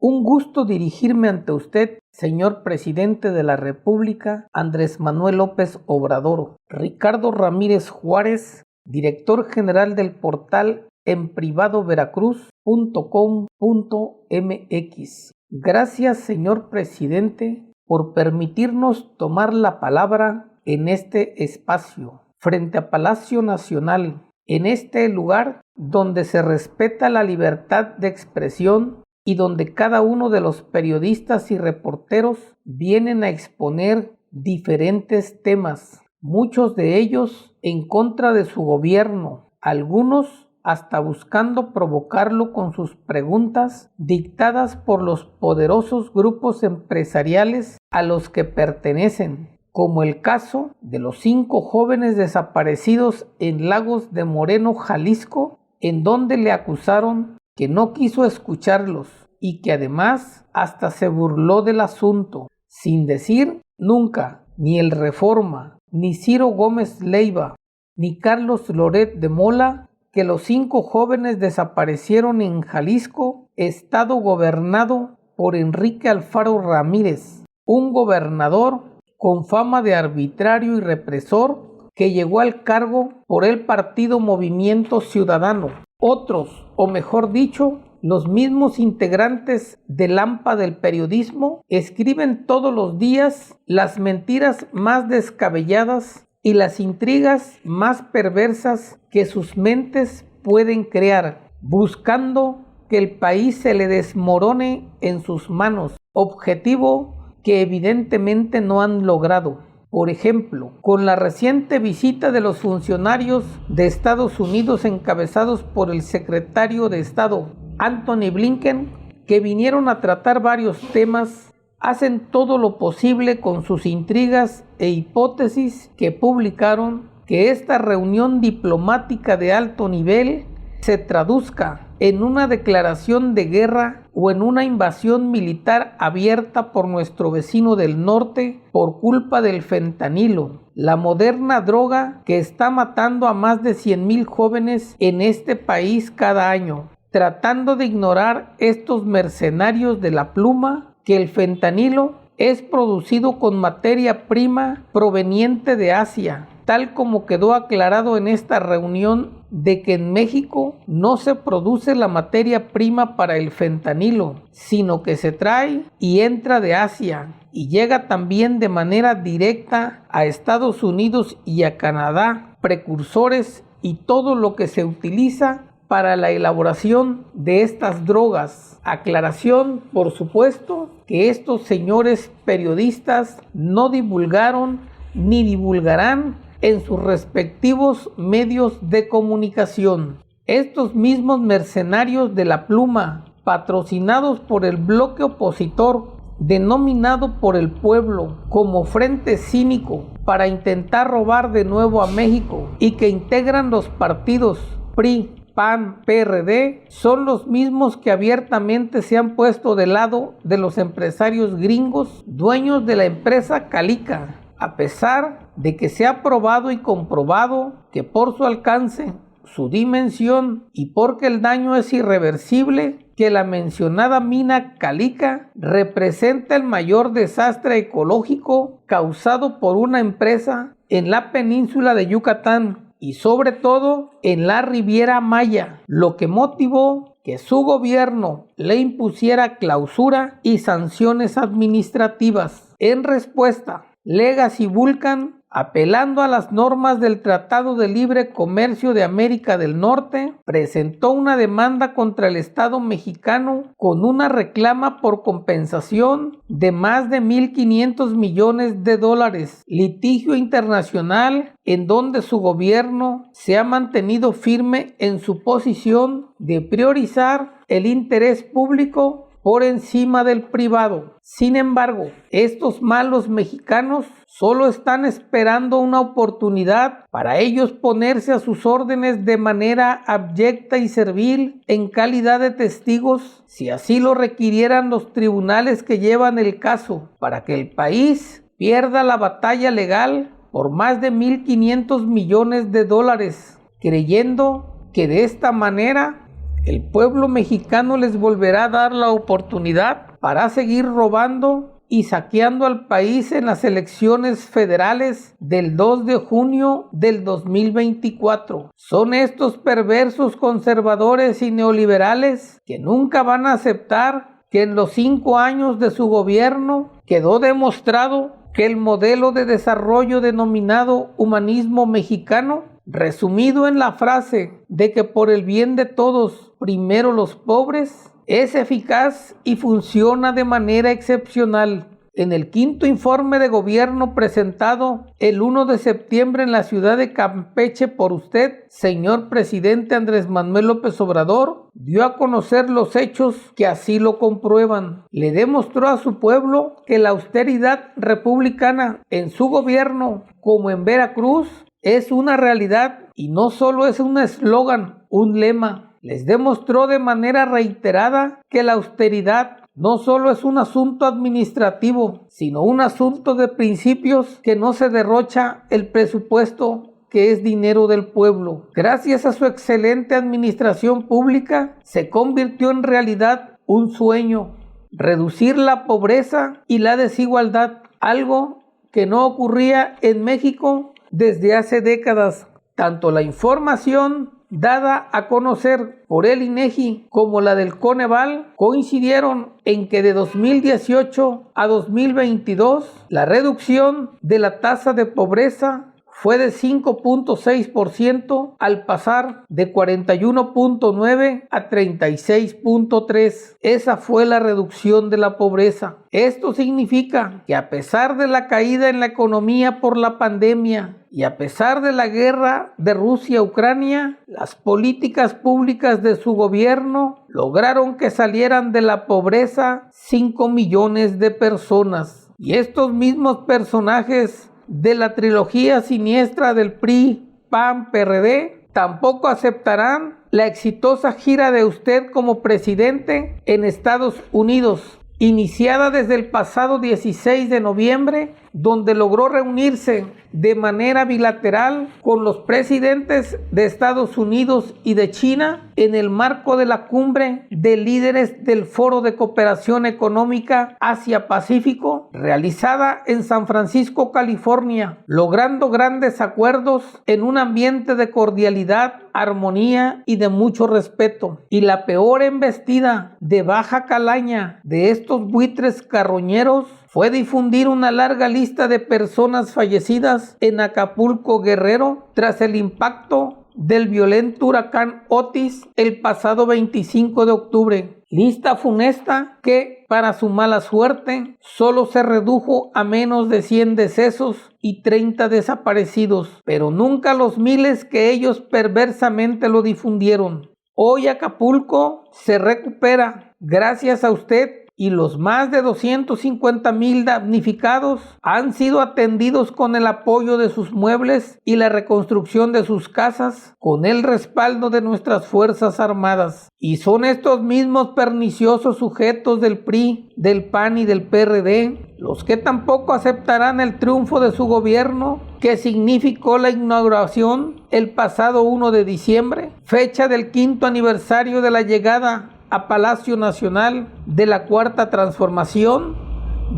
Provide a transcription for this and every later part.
Un gusto dirigirme ante usted, señor presidente de la República, Andrés Manuel López Obrador. Ricardo Ramírez Juárez, director general del portal enprivadoveracruz.com.mx. Gracias, señor presidente, por permitirnos tomar la palabra en este espacio, frente a Palacio Nacional, en este lugar donde se respeta la libertad de expresión y donde cada uno de los periodistas y reporteros vienen a exponer diferentes temas, muchos de ellos en contra de su gobierno, algunos hasta buscando provocarlo con sus preguntas dictadas por los poderosos grupos empresariales a los que pertenecen, como el caso de los 5 jóvenes desaparecidos en Lagos de Moreno, Jalisco, en donde le acusaron que no quiso escucharlos y que además hasta se burló del asunto, sin decir nunca ni el Reforma, ni Ciro Gómez Leiva, ni Carlos Loret de Mola, que los 5 jóvenes desaparecieron en Jalisco, estado gobernado por Enrique Alfaro Ramírez, un gobernador con fama de arbitrario y represor que llegó al cargo por el partido Movimiento Ciudadano. Otros, o mejor dicho, los mismos integrantes del AMPA del periodismo, escriben todos los días las mentiras más descabelladas y las intrigas más perversas que sus mentes pueden crear, buscando que el país se le desmorone en sus manos, objetivo que evidentemente no han logrado. Por ejemplo, con la reciente visita de los funcionarios de Estados Unidos encabezados por el secretario de Estado, Antony Blinken, que vinieron a tratar varios temas, hacen todo lo posible con sus intrigas e hipótesis que publicaron que esta reunión diplomática de alto nivel se traduzca en una declaración de guerra o en una invasión militar abierta por nuestro vecino del norte por culpa del fentanilo, la moderna droga que está matando a más de 100,000 jóvenes en este país cada año, tratando de ignorar estos mercenarios de la pluma que el fentanilo es producido con materia prima proveniente de Asia, tal como quedó aclarado en esta reunión de que en México no se produce la materia prima para el fentanilo, sino que se trae y entra de Asia y llega también de manera directa a Estados Unidos y a Canadá, precursores y todo lo que se utiliza para la elaboración de estas drogas. Aclaración, por supuesto, que estos señores periodistas no divulgaron ni divulgarán en sus respectivos medios de comunicación. Estos mismos mercenarios de la pluma, patrocinados por el bloque opositor, denominado por el pueblo como Frente Cínico para intentar robar de nuevo a México y que integran los partidos PRI, PAN, PRD, son los mismos que abiertamente se han puesto del lado de los empresarios gringos, dueños de la empresa Calica, a pesar de que se ha probado y comprobado que por su alcance, su dimensión y porque el daño es irreversible, que la mencionada mina Calica representa el mayor desastre ecológico causado por una empresa en la península de Yucatán y sobre todo en la Riviera Maya, lo que motivó que su gobierno le impusiera clausura y sanciones administrativas. En respuesta, Legacy Vulcan, apelando a las normas del Tratado de Libre Comercio de América del Norte, presentó una demanda contra el Estado mexicano con una reclama por compensación de más de $1,500 millones, litigio internacional en donde su gobierno se ha mantenido firme en su posición de priorizar el interés público por encima del privado. Sin embargo, estos malos mexicanos solo están esperando una oportunidad para ellos ponerse a sus órdenes de manera abyecta y servil en calidad de testigos, si así lo requirieran los tribunales que llevan el caso, para que el país pierda la batalla legal por más de $1,500 millones, creyendo que de esta manera el pueblo mexicano les volverá a dar la oportunidad para seguir robando y saqueando al país en las elecciones federales del 2 de junio del 2024. Son estos perversos conservadores y neoliberales que nunca van a aceptar que en los 5 años de su gobierno quedó demostrado que el modelo de desarrollo denominado humanismo mexicano, resumido en la frase de que por el bien de todos, primero los pobres, es eficaz y funciona de manera excepcional. En el quinto informe de gobierno presentado el 1 de septiembre en la ciudad de Campeche por usted, señor presidente Andrés Manuel López Obrador, dio a conocer los hechos que así lo comprueban. Le demostró a su pueblo que la austeridad republicana en su gobierno, como en Veracruz, es una realidad y no solo es un eslogan, un lema. Les demostró de manera reiterada que la austeridad no solo es un asunto administrativo, sino un asunto de principios, que no se derrocha el presupuesto, que es dinero del pueblo. Gracias a su excelente administración pública, se convirtió en realidad un sueño: reducir la pobreza y la desigualdad, algo que no ocurría en México desde hace décadas. Tanto la información dada a conocer por el INEGI como la del Coneval coincidieron en que de 2018 a 2022 la reducción de la tasa de pobreza fue de 5.6% al pasar de 41.9 a 36.3. Esa fue la reducción de la pobreza. Esto significa que a pesar de la caída en la economía por la pandemia y a pesar de la guerra de Rusia-Ucrania, las políticas públicas de su gobierno lograron que salieran de la pobreza 5 millones de personas. Y estos mismos personajes de la trilogía siniestra del PRI, PAN, PRD, tampoco aceptarán la exitosa gira de usted como presidente en Estados Unidos, iniciada desde el pasado 16 de noviembre, donde logró reunirse de manera bilateral con los presidentes de Estados Unidos y de China en el marco de la cumbre de líderes del Foro de Cooperación Económica Asia-Pacífico, realizada en San Francisco, California, logrando grandes acuerdos en un ambiente de cordialidad, armonía y de mucho respeto. Y la peor embestida de baja calaña de estos buitres carroñeros fue difundir una larga lista de personas fallecidas en Acapulco, Guerrero, tras el impacto del violento huracán Otis el pasado 25 de octubre. Lista funesta que, para su mala suerte, solo se redujo a menos de 100 decesos y 30 desaparecidos, pero nunca los miles que ellos perversamente lo difundieron. Hoy Acapulco se recupera gracias a usted, y los más de 250,000 damnificados han sido atendidos con el apoyo de sus muebles y la reconstrucción de sus casas, con el respaldo de nuestras Fuerzas Armadas. Y son estos mismos perniciosos sujetos del PRI, del PAN y del PRD los que tampoco aceptarán el triunfo de su gobierno, que significó la inauguración el pasado 1 de diciembre, fecha del 5º aniversario de la llegada a Palacio Nacional de la Cuarta Transformación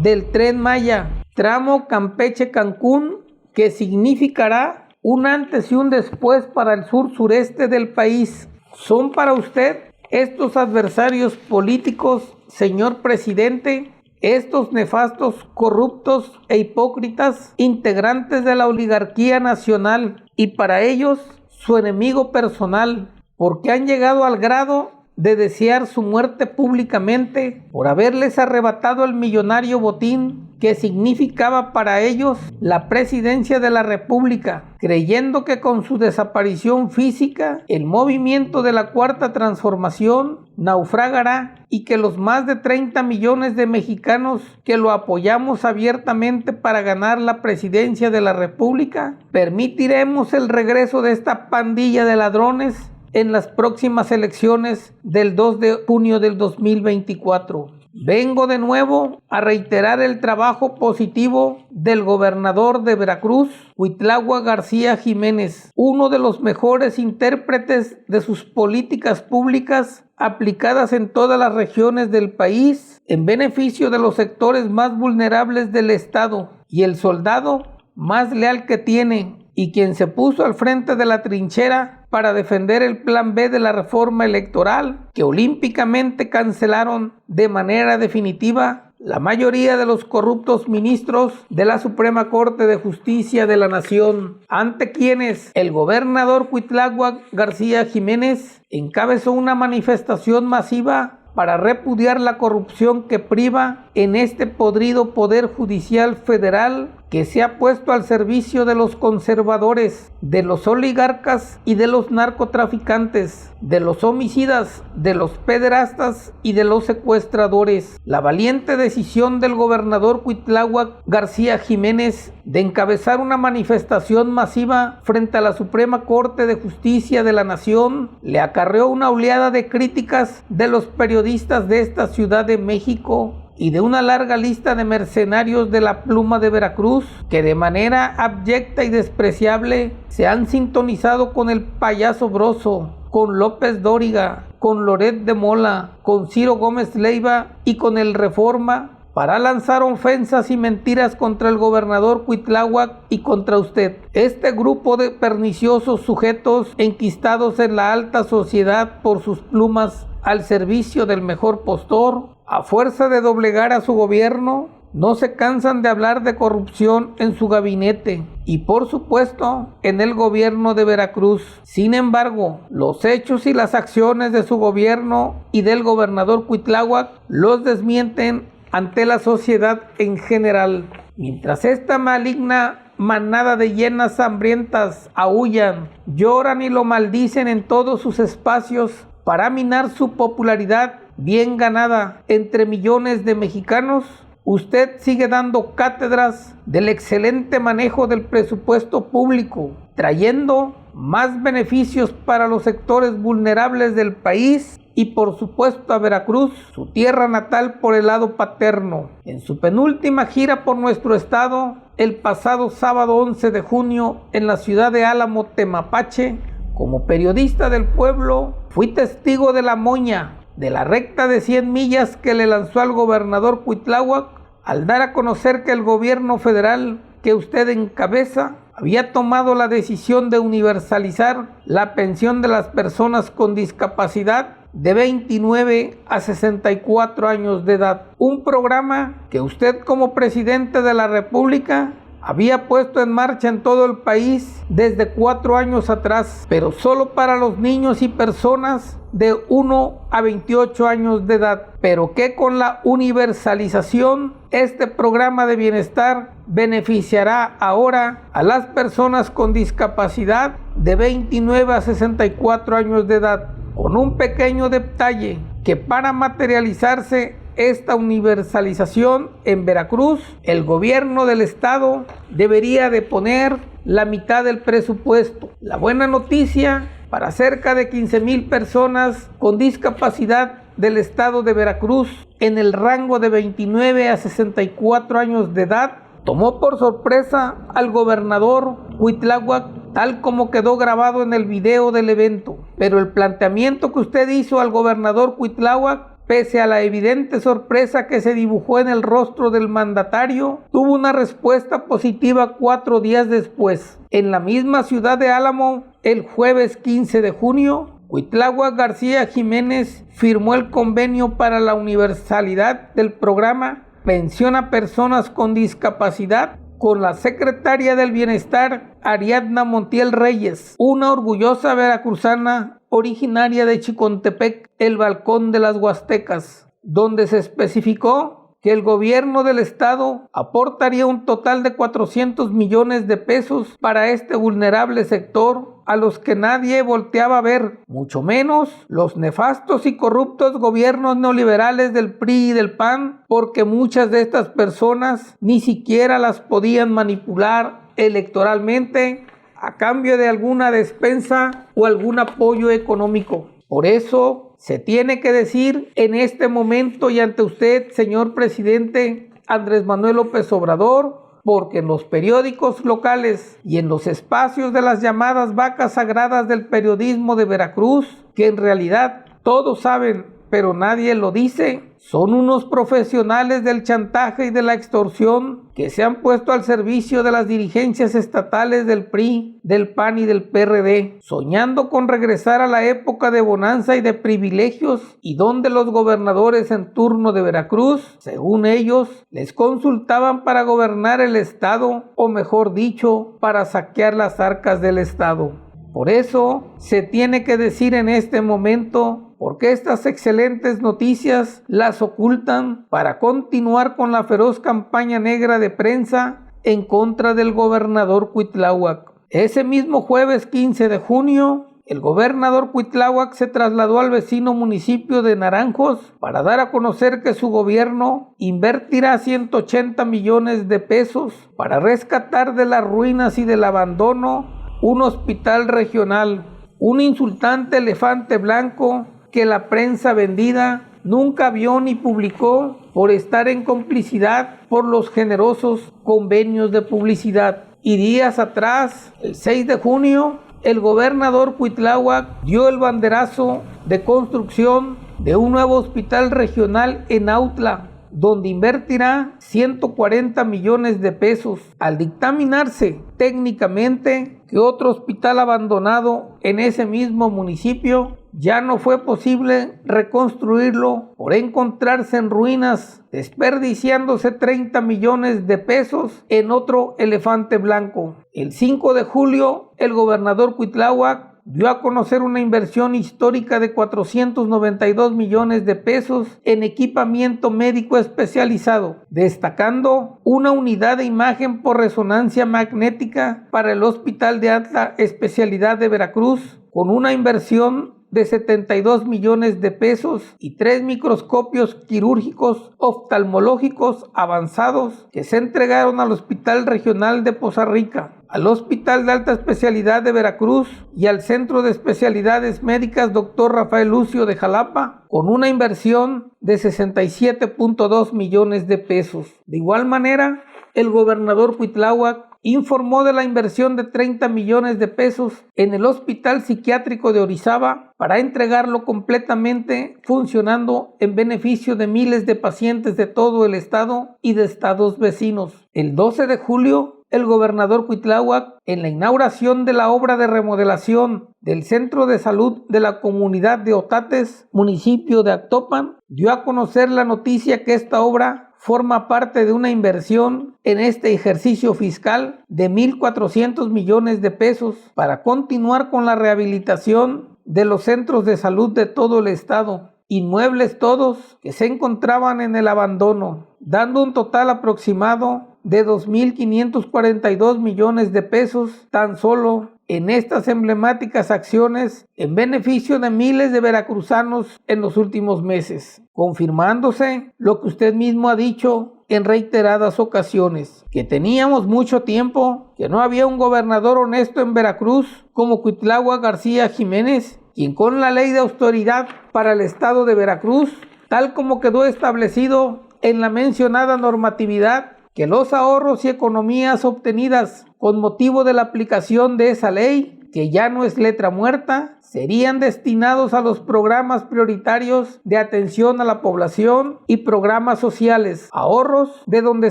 del Tren Maya, tramo Campeche-Cancún, que significará un antes y un después para el sur-sureste del país. ¿Son para usted estos adversarios políticos, señor presidente, estos nefastos, corruptos e hipócritas integrantes de la oligarquía nacional, y para ellos su enemigo personal, porque han llegado al grado de desear su muerte públicamente por haberles arrebatado el millonario botín que significaba para ellos la presidencia de la República, creyendo que con su desaparición física el movimiento de la Cuarta Transformación naufragará y que los más de 30 millones de mexicanos que lo apoyamos abiertamente para ganar la presidencia de la República, permitiremos el regreso de esta pandilla de ladrones en las próximas elecciones del 2 de junio del 2024. Vengo de nuevo a reiterar el trabajo positivo del gobernador de Veracruz, Cuitláhuac García Jiménez, uno de los mejores intérpretes de sus políticas públicas aplicadas en todas las regiones del país en beneficio de los sectores más vulnerables del Estado, y el soldado más leal que tiene, y quien se puso al frente de la trinchera para defender el plan B de la reforma electoral que olímpicamente cancelaron de manera definitiva la mayoría de los corruptos ministros de la Suprema Corte de Justicia de la Nación, ante quienes el gobernador Cuitláhuac García Jiménez encabezó una manifestación masiva para repudiar la corrupción que priva en este podrido Poder Judicial Federal que se ha puesto al servicio de los conservadores, de los oligarcas y de los narcotraficantes, de los homicidas, de los pederastas y de los secuestradores. La valiente decisión del gobernador Cuitláhuac García Jiménez de encabezar una manifestación masiva frente a la Suprema Corte de Justicia de la Nación le acarreó una oleada de críticas de los periodistas de esta Ciudad de México y de una larga lista de mercenarios de la pluma de Veracruz que de manera abyecta y despreciable se han sintonizado con el payaso Broso, con López Dóriga, con Loret de Mola, con Ciro Gómez Leiva y con el Reforma para lanzar ofensas y mentiras contra el gobernador Cuitláhuac y contra usted. Este grupo de perniciosos sujetos enquistados en la alta sociedad por sus plumas al servicio del mejor postor, a fuerza de doblegar a su gobierno, no se cansan de hablar de corrupción en su gabinete y por supuesto en el gobierno de Veracruz. Sin embargo, los hechos y las acciones de su gobierno y del gobernador Cuitláhuac los desmienten ante la sociedad en general. Mientras esta maligna manada de hienas hambrientas aúllan, lloran y lo maldicen en todos sus espacios para minar su popularidad bien ganada entre millones de mexicanos, usted sigue dando cátedras del excelente manejo del presupuesto público, trayendo más beneficios para los sectores vulnerables del país y por supuesto a Veracruz, su tierra natal por el lado paterno. En su penúltima gira por nuestro estado, el pasado sábado 11 de junio en la ciudad de Álamo, Temapache, como periodista del pueblo, fui testigo de la moña, de la recta de 100 millas que le lanzó al gobernador Cuitláhuac al dar a conocer que el gobierno federal que usted encabeza había tomado la decisión de universalizar la pensión de las personas con discapacidad de 29 a 64 años de edad. Un programa que usted como presidente de la República había puesto en marcha en todo el país desde 4 años atrás, pero solo para los niños y personas de 1 a 28 años de edad, pero que con la universalización este programa de bienestar beneficiará ahora a las personas con discapacidad de 29 a 64 años de edad, con un pequeño detalle que para materializarse esta universalización en Veracruz, el gobierno del estado debería de poner la mitad del presupuesto. La buena noticia para cerca de 15,000 personas con discapacidad del estado de Veracruz en el rango de 29 a 64 años de edad tomó por sorpresa al gobernador Cuitláhuac, tal como quedó grabado en el video del evento. Pero el planteamiento que usted hizo al gobernador Cuitláhuac, pese a la evidente sorpresa que se dibujó en el rostro del mandatario, tuvo una respuesta positiva 4 días después. En la misma ciudad de Álamo, el jueves 15 de junio, Cuitláhuac García Jiménez firmó el convenio para la universalidad del programa Pensión a Personas con Discapacidad con la secretaria del Bienestar, Ariadna Montiel Reyes, una orgullosa veracruzana originaria de Chicontepec, el Balcón de las Huastecas, donde se especificó que el gobierno del estado aportaría un total de 400 millones de pesos para este vulnerable sector a los que nadie volteaba a ver, mucho menos los nefastos y corruptos gobiernos neoliberales del PRI y del PAN, porque muchas de estas personas ni siquiera las podían manipular electoralmente a cambio de alguna despensa o algún apoyo económico. Por eso se tiene que decir en este momento y ante usted, señor presidente Andrés Manuel López Obrador, porque en los periódicos locales y en los espacios de las llamadas vacas sagradas del periodismo de Veracruz, que en realidad todos saben, pero nadie lo dice, son unos profesionales del chantaje y de la extorsión que se han puesto al servicio de las dirigencias estatales del PRI, del PAN y del PRD, soñando con regresar a la época de bonanza y de privilegios, y donde los gobernadores en turno de Veracruz, según ellos, les consultaban para gobernar el estado, o mejor dicho, para saquear las arcas del estado. Por eso se tiene que decir en este momento, porque estas excelentes noticias las ocultan para continuar con la feroz campaña negra de prensa en contra del gobernador Cuitláhuac. Ese mismo jueves 15 de junio, el gobernador Cuitláhuac se trasladó al vecino municipio de Naranjos para dar a conocer que su gobierno invertirá 180 millones de pesos para rescatar de las ruinas y del abandono un hospital regional, un insultante elefante blanco que la prensa vendida nunca vio ni publicó por estar en complicidad por los generosos convenios de publicidad. Y días atrás, el 6 de junio, el gobernador Cuitláhuac dio el banderazo de construcción de un nuevo hospital regional en Autla, donde invertirá 140 millones de pesos, al dictaminarse técnicamente que otro hospital abandonado en ese mismo municipio ya no fue posible reconstruirlo por encontrarse en ruinas, desperdiciándose 30 millones de pesos en otro elefante blanco. El 5 de julio, el gobernador Cuitláhuac dio a conocer una inversión histórica de 492 millones de pesos en equipamiento médico especializado, destacando una unidad de imagen por resonancia magnética para el Hospital de Alta Especialidad de Veracruz, con una inversión de 72 millones de pesos y 3 microscopios quirúrgicos oftalmológicos avanzados que se entregaron al Hospital Regional de Poza Rica, al Hospital de Alta Especialidad de Veracruz y al Centro de Especialidades Médicas Dr. Rafael Lucio de Jalapa, con una inversión de 67.2 millones de pesos. De igual manera, el gobernador Cuitláhuac informó de la inversión de 30 millones de pesos en el Hospital Psiquiátrico de Orizaba para entregarlo completamente funcionando en beneficio de miles de pacientes de todo el estado y de estados vecinos. El 12 de julio, el gobernador Cuitláhuac, en la inauguración de la obra de remodelación del Centro de Salud de la comunidad de Otates, municipio de Actopan, dio a conocer la noticia que esta obra forma parte de una inversión en este ejercicio fiscal de 1.400 millones de pesos para continuar con la rehabilitación de los centros de salud de todo el estado, inmuebles todos que se encontraban en el abandono, dando un total aproximado de 2.542 millones de pesos tan solo en estas emblemáticas acciones en beneficio de miles de veracruzanos en los últimos meses, confirmándose lo que usted mismo ha dicho en reiteradas ocasiones, que teníamos mucho tiempo, que no había un gobernador honesto en Veracruz como Cuitláhuac García Jiménez, quien con la ley de autoridad para el estado de Veracruz, tal como quedó establecido en la mencionada normatividad, que los ahorros y economías obtenidas con motivo de la aplicación de esa ley, que ya no es letra muerta, serían destinados a los programas prioritarios de atención a la población y programas sociales, ahorros de donde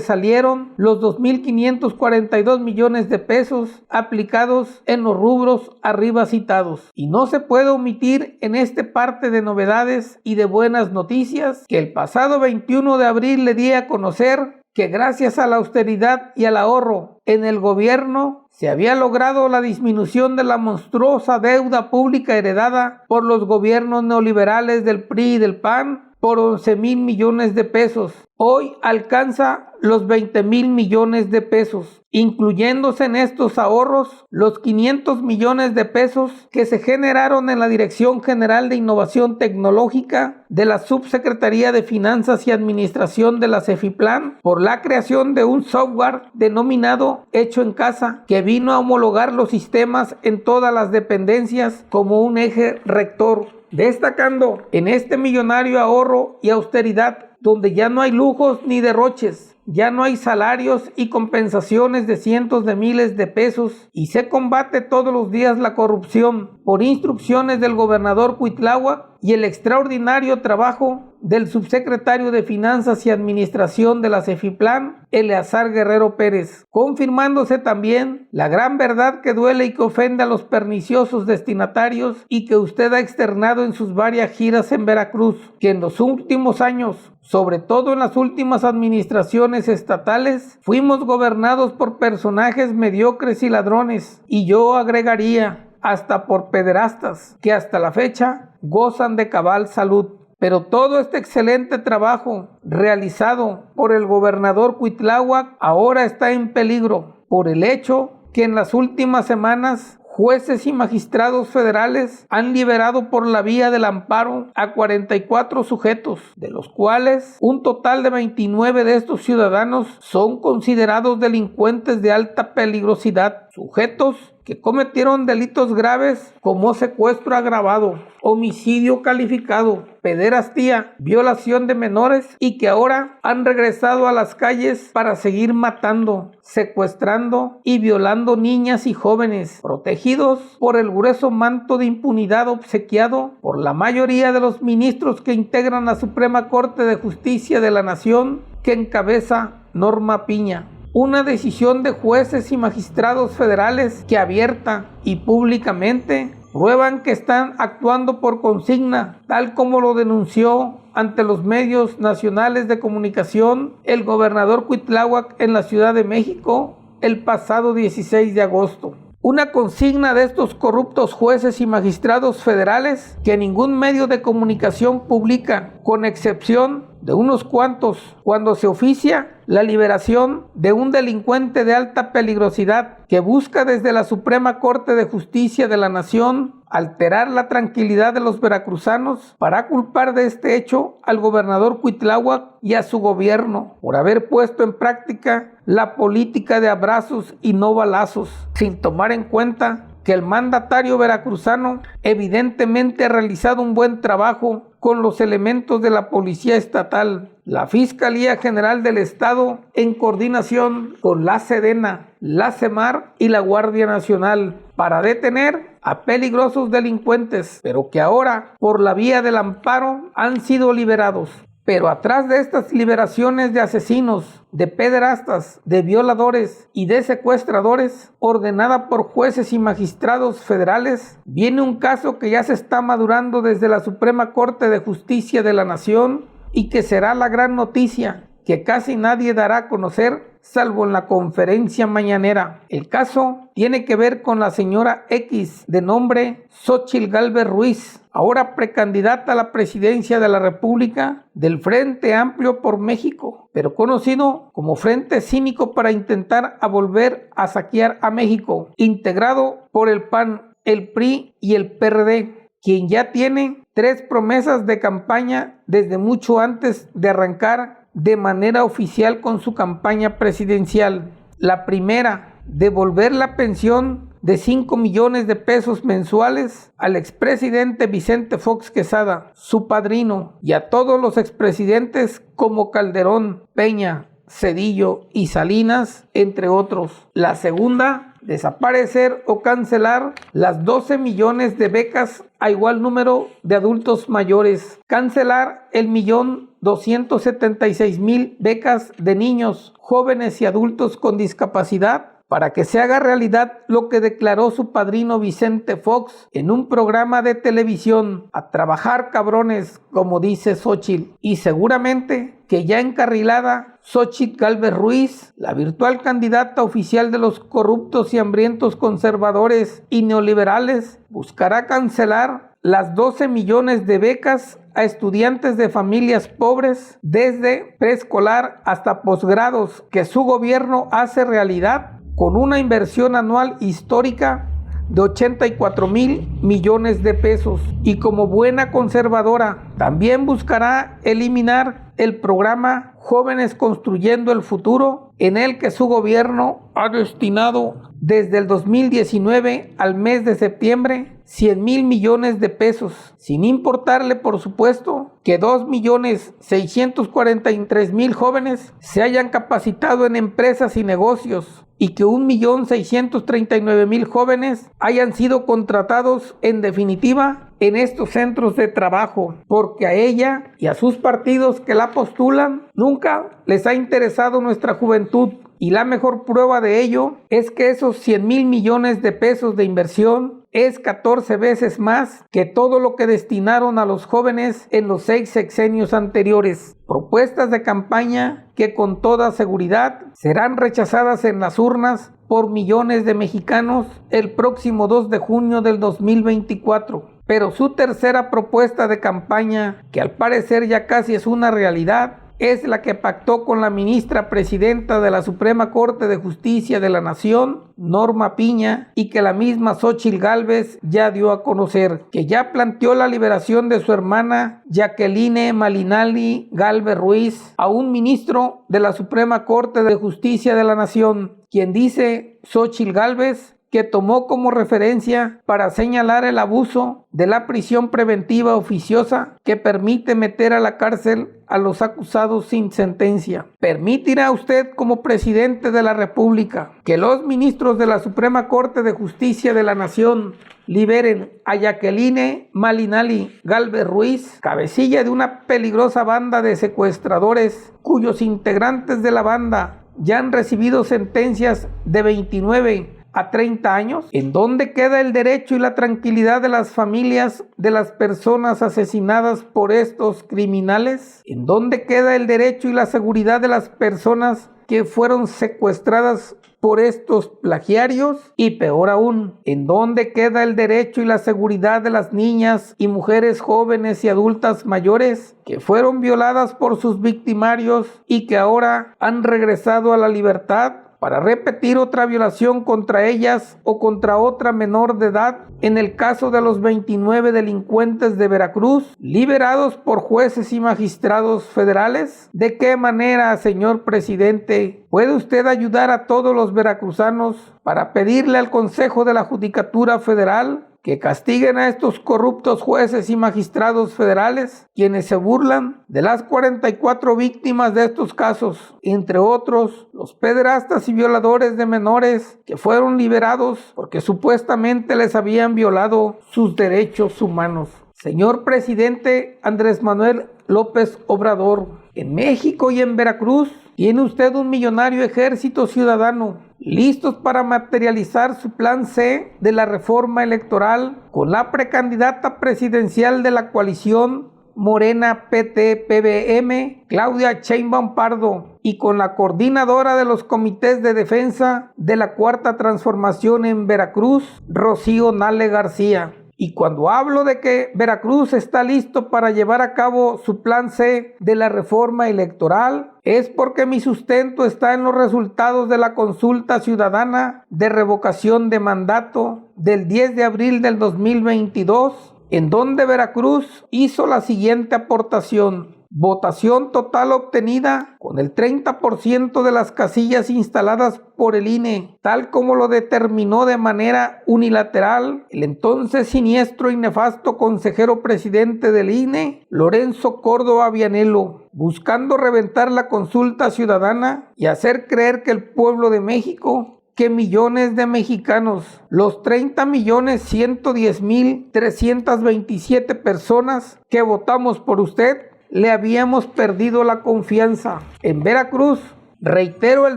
salieron los 2.542 millones de pesos aplicados en los rubros arriba citados. Y no se puede omitir en este parte de novedades y de buenas noticias que el pasado 21 de abril le di a conocer que gracias a la austeridad y al ahorro en el gobierno se había logrado la disminución de la monstruosa deuda pública heredada por los gobiernos neoliberales del PRI y del PAN por 11,000 millones de pesos. Hoy alcanza los 20,000 millones de pesos, incluyéndose en estos ahorros los 500 millones de pesos que se generaron en la Dirección General de Innovación Tecnológica de la Subsecretaría de Finanzas y Administración de la CEFIPLAN por la creación de un software denominado Hecho en Casa, que vino a homologar los sistemas en todas las dependencias como un eje rector destacando en este millonario ahorro y austeridad, donde ya no hay lujos ni derroches, ya no hay salarios y compensaciones de cientos de miles de pesos, y se combate todos los días la corrupción por instrucciones del gobernador Cuitláhuac y el extraordinario trabajo del subsecretario de Finanzas y Administración de la Cefiplan, Eleazar Guerrero Pérez, confirmándose también la gran verdad que duele y que ofende a los perniciosos destinatarios y que usted ha externado en sus varias giras en Veracruz, que en los últimos años, sobre todo en las últimas administraciones estatales, fuimos gobernados por personajes mediocres y ladrones, y yo agregaría hasta por pederastas, que hasta la fecha gozan de cabal salud. Pero todo este excelente trabajo realizado por el gobernador Cuitláhuac ahora está en peligro por el hecho que en las últimas semanas jueces y magistrados federales han liberado por la vía del amparo a 44 sujetos, de los cuales un total de 29 de estos ciudadanos son considerados delincuentes de alta peligrosidad, sujetos que cometieron delitos graves como secuestro agravado, homicidio calificado, pederastía, violación de menores, y que ahora han regresado a las calles para seguir matando, secuestrando y violando niñas y jóvenes, protegidos por el grueso manto de impunidad obsequiado por la mayoría de los ministros que integran la Suprema Corte de Justicia de la Nación, que encabeza Norma Piña. Una decisión de jueces y magistrados federales que abierta y públicamente prueban que están actuando por consigna, tal como lo denunció ante los medios nacionales de comunicación el gobernador Cuitláhuac en la Ciudad de México el pasado 16 de agosto. Una consigna de estos corruptos jueces y magistrados federales que ningún medio de comunicación publica, con excepción de unos cuantos, cuando se oficia la liberación de un delincuente de alta peligrosidad que busca desde la Suprema Corte de Justicia de la Nación alterar la tranquilidad de los veracruzanos para culpar de este hecho al gobernador Cuitláhuac y a su gobierno por haber puesto en práctica la política de abrazos y no balazos, sin tomar en cuenta que el mandatario veracruzano evidentemente ha realizado un buen trabajo con los elementos de la Policía Estatal, la Fiscalía General del Estado, en coordinación con la Sedena, la Semar y la Guardia Nacional, para detener a peligrosos delincuentes, pero que ahora, por la vía del amparo, han sido liberados. Pero atrás de estas liberaciones de asesinos, de pederastas, de violadores y de secuestradores, ordenada por jueces y magistrados federales, viene un caso que ya se está madurando desde la Suprema Corte de Justicia de la Nación y que será la gran noticia que casi nadie dará a conocer salvo en la conferencia mañanera. El caso tiene que ver con la señora X, de nombre Xóchitl Gálvez Ruiz, ahora precandidata a la presidencia de la República del Frente Amplio por México, pero conocido como Frente Cínico para intentar volver a saquear a México, integrado por el PAN, el PRI y el PRD, quien ya tiene 3 promesas de campaña desde mucho antes de arrancar de manera oficial con su campaña presidencial. La primera, devolver la pensión de 5 millones de pesos mensuales al expresidente Vicente Fox Quesada, su padrino, y a todos los expresidentes como Calderón, Peña, Zedillo y Salinas, entre otros. La segunda, desaparecer o cancelar las 12 millones de becas a igual número de adultos mayores. Cancelar el 1,276,000 becas de niños, jóvenes y adultos con discapacidad para que se haga realidad lo que declaró su padrino Vicente Fox en un programa de televisión: a trabajar, cabrones, como dice Xóchitl. Y seguramente que ya encarrilada, Xóchitl Gálvez Ruiz, la virtual candidata oficial de los corruptos y hambrientos conservadores y neoliberales, buscará cancelar las 12 millones de becas a estudiantes de familias pobres desde preescolar hasta posgrados que su gobierno hace realidad con una inversión anual histórica de 84,000 millones de pesos. Y como buena conservadora, también buscará eliminar el programa Jóvenes Construyendo el Futuro, en el que su gobierno ha destinado desde el 2019 al mes de septiembre 100,000 millones de pesos, sin importarle, por supuesto, que 2,643,000 jóvenes se hayan capacitado en empresas y negocios y que 1,639,000 jóvenes hayan sido contratados en definitiva en estos centros de trabajo, porque a ella y a sus partidos que la postulan nunca les ha interesado nuestra juventud. Y la mejor prueba de ello es que esos 100,000 millones de pesos de inversión es 14 veces más que todo lo que destinaron a los jóvenes en los 6 sexenios anteriores. Propuestas de campaña que con toda seguridad serán rechazadas en las urnas por millones de mexicanos el próximo 2 de junio del 2024. Pero su tercera propuesta de campaña, que al parecer ya casi es una realidad, es la que pactó con la ministra presidenta de la Suprema Corte de Justicia de la Nación, Norma Piña, y que la misma Xóchitl Gálvez ya dio a conocer, que ya planteó la liberación de su hermana Jacqueline Malinali Gálvez Ruiz a un ministro de la Suprema Corte de Justicia de la Nación, quien dice Xóchitl Gálvez que tomó como referencia para señalar el abuso de la prisión preventiva oficiosa que permite meter a la cárcel a los acusados sin sentencia. ¿Permitirá usted, como presidente de la República, que los ministros de la Suprema Corte de Justicia de la Nación liberen a Jacqueline Malinali Gálvez Ruiz, cabecilla de una peligrosa banda de secuestradores cuyos integrantes de la banda ya han recibido sentencias de 29 a 30 años? ¿En dónde queda el derecho y la tranquilidad de las familias de las personas asesinadas por estos criminales? ¿En dónde queda el derecho y la seguridad de las personas que fueron secuestradas por estos plagiarios? Y peor aún, ¿en dónde queda el derecho y la seguridad de las niñas y mujeres jóvenes y adultas mayores que fueron violadas por sus victimarios y que ahora han regresado a la libertad para repetir otra violación contra ellas o contra otra menor de edad? En el caso de los 29 delincuentes de Veracruz, liberados por jueces y magistrados federales, ¿de qué manera, señor presidente, puede usted ayudar a todos los veracruzanos para pedirle al Consejo de la Judicatura Federal que castiguen a estos corruptos jueces y magistrados federales, quienes se burlan de las 44 víctimas de estos casos, entre otros los pederastas y violadores de menores que fueron liberados porque supuestamente les habían violado sus derechos humanos? Señor presidente Andrés Manuel López Obrador, en México y en Veracruz tiene usted un millonario ejército ciudadano listos para materializar su plan C de la reforma electoral con la precandidata presidencial de la coalición Morena PT-PBM, Claudia Sheinbaum Pardo, y con la coordinadora de los comités de defensa de la Cuarta Transformación en Veracruz, Rocío Nale García. Y cuando hablo de que Veracruz está listo para llevar a cabo su plan C de la reforma electoral, es porque mi sustento está en los resultados de la consulta ciudadana de revocación de mandato del 10 de abril del 2022, en donde Veracruz hizo la siguiente aportación: votación total obtenida con el 30% de las casillas instaladas por el INE, tal como lo determinó de manera unilateral el entonces siniestro y nefasto consejero presidente del INE, Lorenzo Córdoba Vianello, buscando reventar la consulta ciudadana y hacer creer que el pueblo de México, que millones de mexicanos, los 30,110,327 personas que votamos por usted, le habíamos perdido la confianza. En Veracruz, reitero el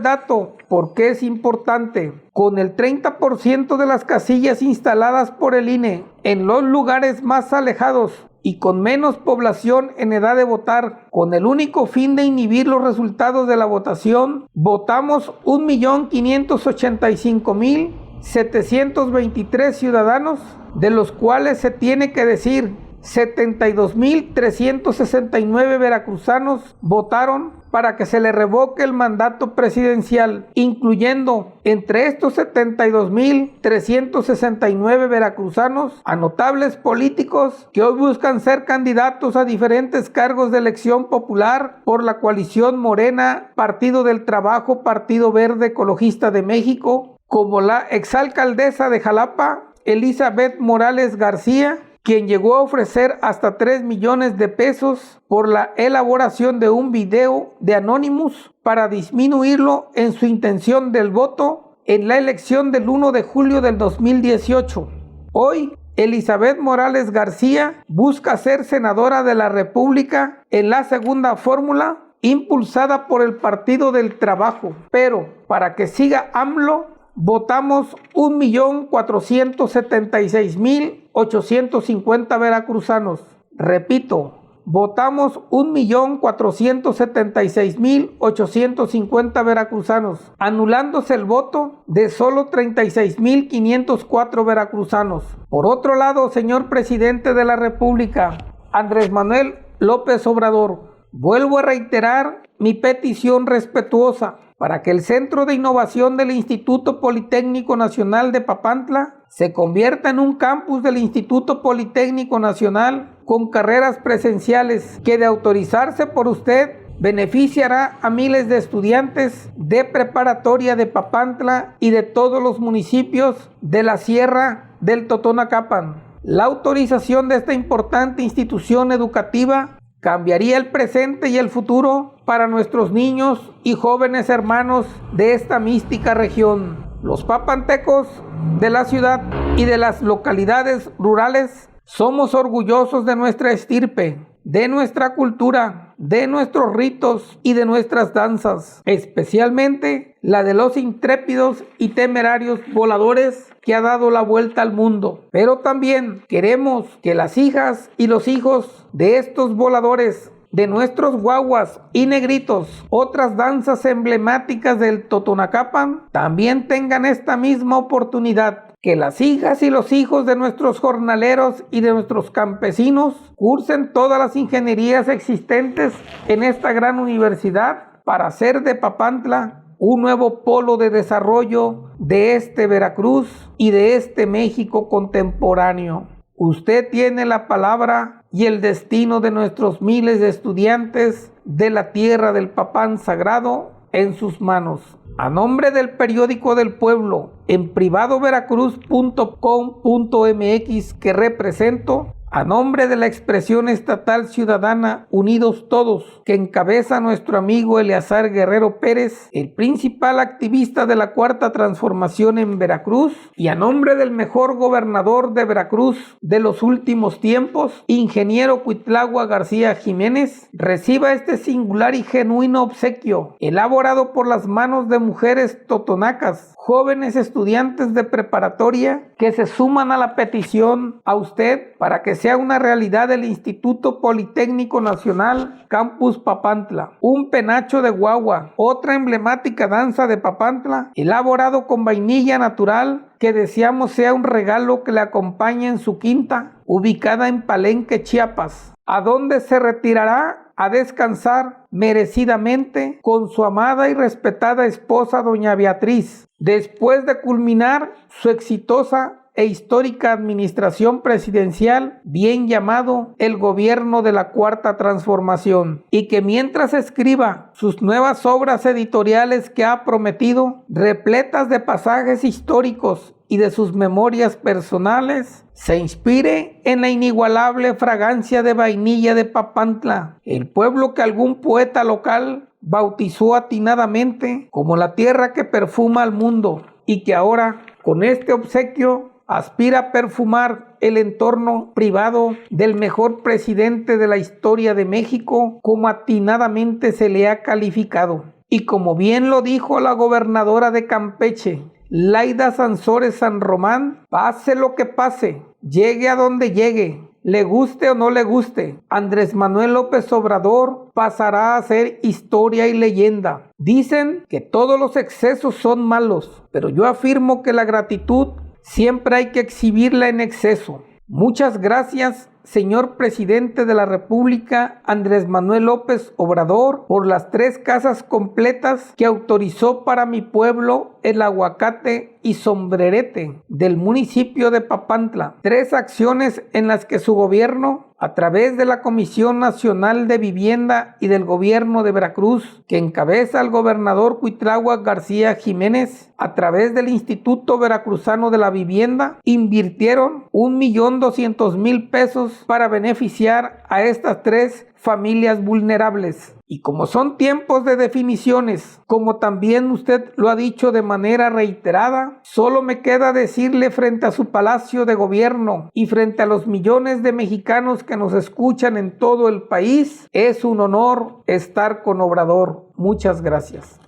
dato porque es importante, con el 30% de las casillas instaladas por el INE en los lugares más alejados y con menos población en edad de votar, con el único fin de inhibir los resultados de la votación, votamos 1,585,723 ciudadanos, de los cuales se tiene que decir 72,369 veracruzanos votaron para que se le revoque el mandato presidencial, incluyendo entre estos 72,369 veracruzanos a notables políticos que hoy buscan ser candidatos a diferentes cargos de elección popular por la coalición Morena, Partido del Trabajo, Partido Verde Ecologista de México, como la exalcaldesa de Jalapa, Elizabeth Morales García, quien llegó a ofrecer hasta 3 millones de pesos por la elaboración de un video de Anonymous para disminuirlo en su intención del voto en la elección del 1 de julio del 2018. Hoy, Elizabeth Morales García busca ser senadora de la República en la segunda fórmula impulsada por el Partido del Trabajo. Pero para que siga AMLO, votamos 1.476.850 veracruzanos. Repito, votamos 1.476.850 veracruzanos, anulándose el voto de solo 36.504 veracruzanos. Por otro lado, señor presidente de la República, Andrés Manuel López Obrador, vuelvo a reiterar mi petición respetuosa para que el Centro de Innovación del Instituto Politécnico Nacional de Papantla se convierta en un campus del Instituto Politécnico Nacional con carreras presenciales que, de autorizarse por usted, beneficiará a miles de estudiantes de preparatoria de Papantla y de todos los municipios de la Sierra del Totonacapan. La autorización de esta importante institución educativa cambiaría el presente y el futuro para nuestros niños y jóvenes hermanos de esta mística región. Los papantecos de la ciudad y de las localidades rurales somos orgullosos de nuestra estirpe, de nuestra cultura, de nuestros ritos y de nuestras danzas, especialmente la de los intrépidos y temerarios voladores que ha dado la vuelta al mundo. Pero también queremos que las hijas y los hijos de estos voladores, de nuestros guaguas y negritos, otras danzas emblemáticas del Totonacapan, también tengan esta misma oportunidad. Que las hijas y los hijos de nuestros jornaleros y de nuestros campesinos cursen todas las ingenierías existentes en esta gran universidad para hacer de Papantla un nuevo polo de desarrollo de este Veracruz y de este México contemporáneo. Usted tiene la palabra y el destino de nuestros miles de estudiantes de la tierra del Papán Sagrado en sus manos. A nombre del Periódico del Pueblo, en privadoveracruz.com.mx que represento, a nombre de la expresión estatal ciudadana Unidos Todos, que encabeza nuestro amigo Eleazar Guerrero Pérez, el principal activista de la Cuarta Transformación en Veracruz, y a nombre del mejor gobernador de Veracruz de los últimos tiempos, ingeniero Cuitlagua García Jiménez, reciba este singular y genuino obsequio, elaborado por las manos de mujeres totonacas, jóvenes estudiantes de preparatoria, que se suman a la petición a usted para que sea una realidad el Instituto Politécnico Nacional Campus Papantla. Un penacho de guagua, otra emblemática danza de Papantla, elaborado con vainilla natural, que deseamos sea un regalo que le acompañe en su quinta, ubicada en Palenque, Chiapas, a donde se retirará a descansar merecidamente con su amada y respetada esposa doña Beatriz, después de culminar su exitosa e histórica administración presidencial, bien llamado el gobierno de la Cuarta Transformación, y que mientras escriba sus nuevas obras editoriales que ha prometido, repletas de pasajes históricos y de sus memorias personales, se inspire en la inigualable fragancia de vainilla de Papantla, el pueblo que algún poeta local bautizó atinadamente como la tierra que perfuma al mundo, y que ahora, con este obsequio, aspira a perfumar el entorno privado del mejor presidente de la historia de México, como atinadamente se le ha calificado. Y como bien lo dijo la gobernadora de Campeche, Laida Sansores San Román, pase lo que pase, llegue a donde llegue, le guste o no le guste, Andrés Manuel López Obrador pasará a ser historia y leyenda. Dicen que todos los excesos son malos, pero yo afirmo que la gratitud siempre hay que exhibirla en exceso. Muchas gracias, señor presidente de la República, Andrés Manuel López Obrador, por las 3 casas completas que autorizó para mi pueblo, el Aguacate y Sombrerete del municipio de Papantla. 3 acciones en las que su gobierno a través de la Comisión Nacional de Vivienda y del Gobierno de Veracruz, que encabeza el gobernador Cuitláhuac García Jiménez, a través del Instituto Veracruzano de la Vivienda, invirtieron 1,200,000 pesos para beneficiar a estas 3 familias vulnerables. Y como son tiempos de definiciones, como también usted lo ha dicho de manera reiterada, solo me queda decirle frente a su Palacio de Gobierno y frente a los millones de mexicanos que nos escuchan en todo el país, es un honor estar con Obrador. Muchas gracias.